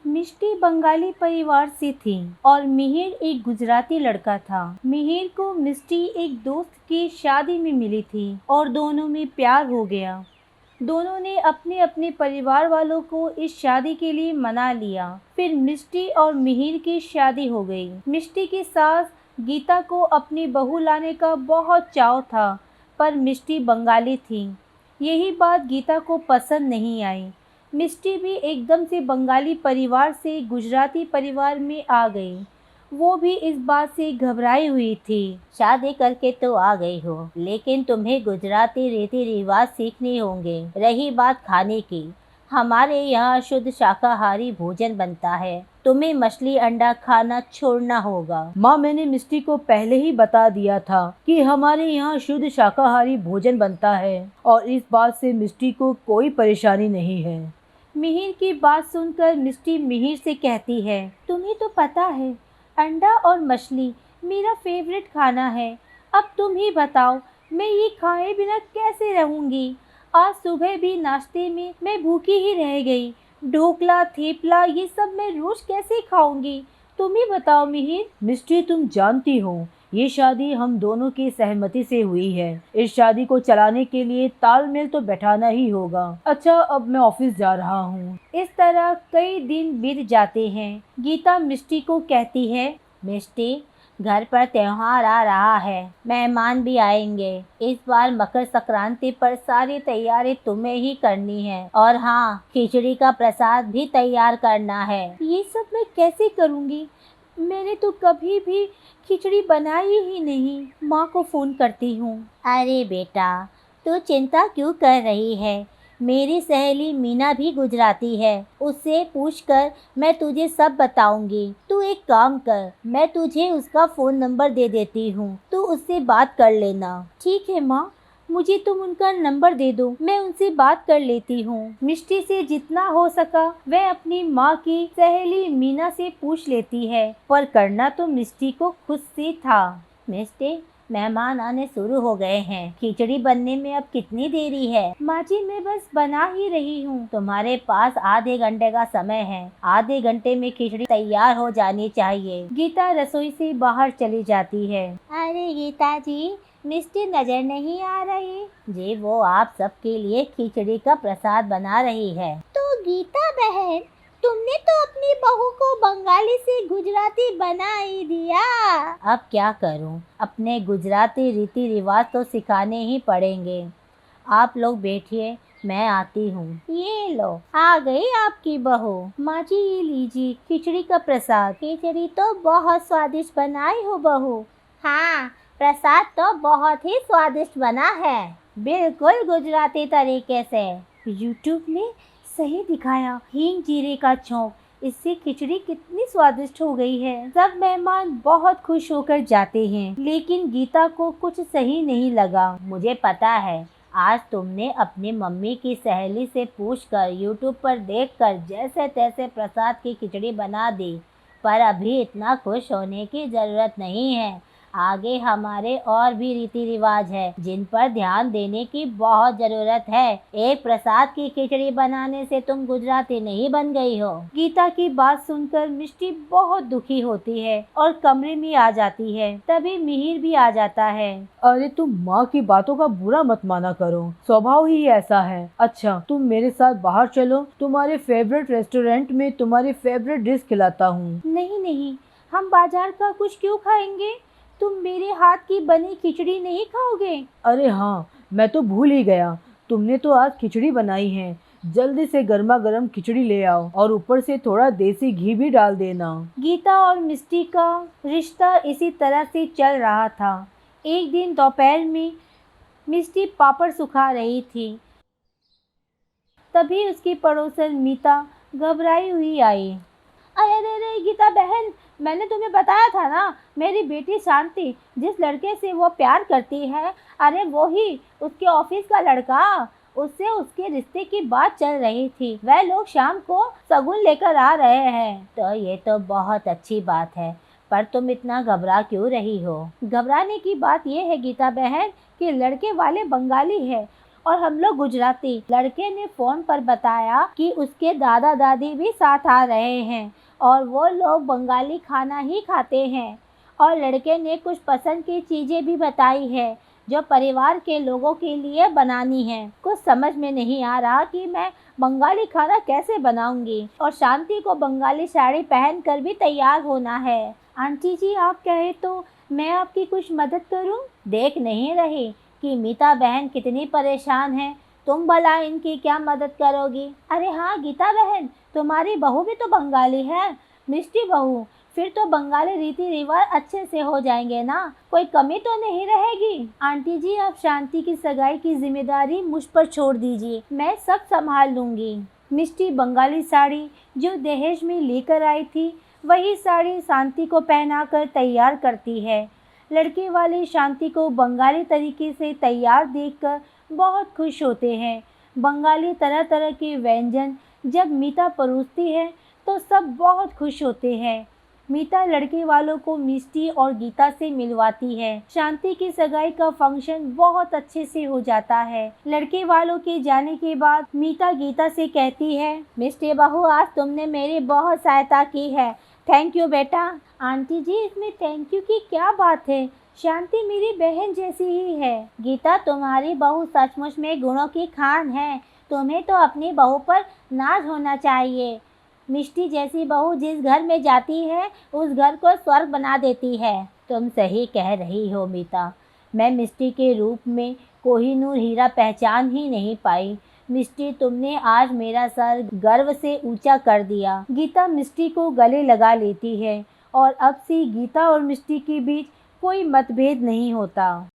मिष्टी बंगाली परिवार से थी और मिहिर एक गुजराती लड़का था। मिहिर को मिष्टी एक दोस्त की शादी में मिली थी और दोनों में प्यार हो गया। दोनों ने अपने अपने परिवार वालों को इस शादी के लिए मना लिया। फिर मिष्टी और मिहिर की शादी हो गई। मिष्टी की सास गीता को अपनी बहू लाने का बहुत चाव था, पर मिष्टी बंगाली थी। यही बात गीता को पसंद नहीं आई। मिष्टी भी एकदम से बंगाली परिवार से गुजराती परिवार में आ गई। वो भी इस बात से घबराई हुई थी। शादी करके तो आ गई हो, लेकिन तुम्हें गुजराती रीति रिवाज सीखने होंगे। रही बात खाने की, हमारे यहाँ शुद्ध शाकाहारी भोजन बनता है। तुम्हें मछली अंडा खाना छोड़ना होगा। माँ, मैंने मिष्टी को पहले ही बता दिया था कि हमारे यहाँ शुद्ध शाकाहारी भोजन बनता है और इस बात से मिष्टी को कोई परेशानी नहीं है। मिहिर की बात सुनकर मिष्टी मिहिर से कहती है, तुम्हें तो पता है अंडा और मछली मेरा फेवरेट खाना है। अब तुम ही बताओ, मैं ये खाए बिना कैसे रहूंगी। आज सुबह भी नाश्ते में मैं भूखी ही रह गई। ढोकला थेपला ये सब मैं रोज कैसे खाऊंगी। तुम ही बताओ मिहिर। मिष्टी, तुम जानती हो ये शादी हम दोनों की सहमति से हुई है। इस शादी को चलाने के लिए तालमेल तो बैठाना ही होगा। अच्छा, अब मैं ऑफिस जा रहा हूँ। इस तरह कई दिन बीत जाते हैं। गीता मिष्टी को कहती है, मिष्टी, घर पर त्योहार आ रहा है, मेहमान भी आएंगे। इस बार मकर संक्रांति पर सारी तैयारी तुम्हें ही करनी है। और हाँ, खिचड़ी का प्रसाद भी तैयार करना है। ये सब मैं कैसे करूँगी? मैंने तो कभी भी खिचड़ी बनाई ही नहीं। माँ को फ़ोन करती हूँ। अरे बेटा, तू चिंता क्यों कर रही है? मेरी सहेली मीना भी गुजराती है, उससे पूछकर मैं तुझे सब बताऊंगी। तू एक काम कर, मैं तुझे उसका फ़ोन नंबर दे देती हूँ, तू उससे बात कर लेना। ठीक है माँ, मुझे तुम उनका नंबर दे दो, मैं उनसे बात कर लेती हूँ। मिष्टी से जितना हो सका वह अपनी माँ की सहेली मीना से पूछ लेती है, पर करना तो मिष्टी को खुद से था। मिष्टी, मेहमान आने शुरू हो गए हैं। खिचड़ी बनने में अब कितनी देरी है? माँ जी, मैं बस बना ही रही हूँ। तुम्हारे पास आधे घंटे का समय है। आधे घंटे में खिचड़ी तैयार हो जानी चाहिए। गीता रसोई से बाहर चली जाती है। अरे गीता जी, मिष्टी नजर नहीं आ रही जी। वो आप सबके लिए खिचड़ी का प्रसाद बना रही है। तो गीता बहन, तुमने तो अपनी बहू को बंगाली से गुजराती बना ही दिया। अब क्या करूं, अपने गुजराती रीति रिवाज तो सिखाने ही पड़ेंगे। आप लोग बैठिए, मैं आती हूँ। ये लो, आ गई आपकी बहू। माँ जी, ये लीजिए खिचड़ी का प्रसाद। खिचड़ी तो बहुत स्वादिष्ट बनाई हो बहू। हाँ, प्रसाद तो बहुत ही स्वादिष्ट बना है, बिल्कुल गुजराती तरीके से। यूट्यूब में सही दिखाया, हींग जीरे का छौंक, इससे खिचड़ी कितनी स्वादिष्ट हो गई है। सब मेहमान बहुत खुश होकर जाते हैं, लेकिन गीता को कुछ सही नहीं लगा। मुझे पता है, आज तुमने अपनी मम्मी की सहेली से पूछकर यूट्यूब पर देखकर जैसे तैसे प्रसाद की खिचड़ी बना दी, पर अभी इतना खुश होने की जरूरत नहीं है। आगे हमारे और भी रीति रिवाज है जिन पर ध्यान देने की बहुत जरूरत है। एक प्रसाद की खिचड़ी बनाने से तुम गुजराती नहीं बन गई हो। गीता की बात सुनकर मिष्टी बहुत दुखी होती है और कमरे में आ जाती है। तभी मिहिर भी आ जाता है। अरे, तुम माँ की बातों का बुरा मत माना करो, स्वभाव ही ऐसा है। अच्छा, तुम मेरे साथ बाहर चलो, तुम्हारे फेवरेट रेस्टोरेंट में तुम्हारी फेवरेट डिश खिलाता हूँ। नहीं नहीं, हम बाजार का कुछ क्यों खाएंगे? तुम मेरे हाथ की बनी खिचड़ी नहीं खाओगे? अरे हाँ, मैं तो भूल ही गया, तुमने तो आज खिचड़ी बनाई है। जल्दी से गर्मा गर्म खिचड़ी ले आओ और ऊपर से थोड़ा देसी घी भी डाल देना। गीता और मिष्टी का रिश्ता इसी तरह से चल रहा था। एक दिन दोपहर में मिष्टी पापड़ सुखा रही थी। तभी उसकी पड़ोसन मीता घबराई हुई आई। अरे अरे अरे गीता बहन, मैंने तुम्हें बताया था ना, मेरी बेटी शांति, जिस लड़के से वो प्यार करती है, अरे वो ही उसके ऑफिस का लड़का, उससे उसके रिश्ते की बात चल रही थी। वह लोग शाम को शगुन लेकर आ रहे हैं। तो ये तो बहुत अच्छी बात है, पर तुम इतना घबरा क्यों रही हो? घबराने की बात यह है गीता बहन कि लड़के वाले बंगाली है और हम लोग गुजराती। लड़के ने फ़ोन पर बताया कि उसके दादा दादी भी साथ आ रहे हैं और वो लोग बंगाली खाना ही खाते हैं। और लड़के ने कुछ पसंद की चीज़ें भी बताई है जो परिवार के लोगों के लिए बनानी है। कुछ समझ में नहीं आ रहा कि मैं बंगाली खाना कैसे बनाऊंगी, और शांति को बंगाली साड़ी पहनकर भी तैयार होना है। आंटी जी, आप कहे तो मैं आपकी कुछ मदद करूं? देख नहीं रही कि मीता बहन कितनी परेशान है, तुम भला इनकी क्या मदद करोगी? अरे हाँ गीता बहन, तुम्हारी बहू भी तो बंगाली है, मिष्टी बहू। फिर तो बंगाली रीति रिवाज अच्छे से हो जाएंगे ना, कोई कमी तो नहीं रहेगी। आंटी जी, आप शांति की सगाई की जिम्मेदारी मुझ पर छोड़ दीजिए, मैं सब संभाल लूंगी। मिष्टी बंगाली साड़ी जो दहेज में लेकर आई थी, वही साड़ी शांति को पहनाकर तैयार करती है। लड़के वाले शांति को बंगाली तरीके से तैयार देखकर बहुत खुश होते हैं। बंगाली तरह तरह के व्यंजन जब मीता परोसती है तो सब बहुत खुश होते हैं। मीता लड़के वालों को मिष्टी और गीता से मिलवाती है। शांति की सगाई का फंक्शन बहुत अच्छे से हो जाता है। लड़के वालों के जाने के बाद मीता गीता से कहती है, मिष्टी बहू, आज तुमने मेरी बहुत सहायता की है, थैंक यू बेटा। आंटी जी, इसमें थैंक यू की क्या बात है, शांति मेरी बहन जैसी ही है। गीता, तुम्हारी बहू सचमुच में गुणों की खान है, तुम्हें तो अपनी बहू पर नाज होना चाहिए। मिष्टी जैसी बहू जिस घर में जाती है उस घर को स्वर्ग बना देती है। तुम सही कह रही हो मीता, मैं मिष्टी के रूप में कोहिनूर हीरा पहचान ही नहीं पाई। मिष्टी, तुमने आज मेरा सर गर्व से ऊंचा कर दिया। गीता मिष्टी को गले लगा लेती है और अब से गीता और मिष्टी के बीच कोई मतभेद नहीं होता।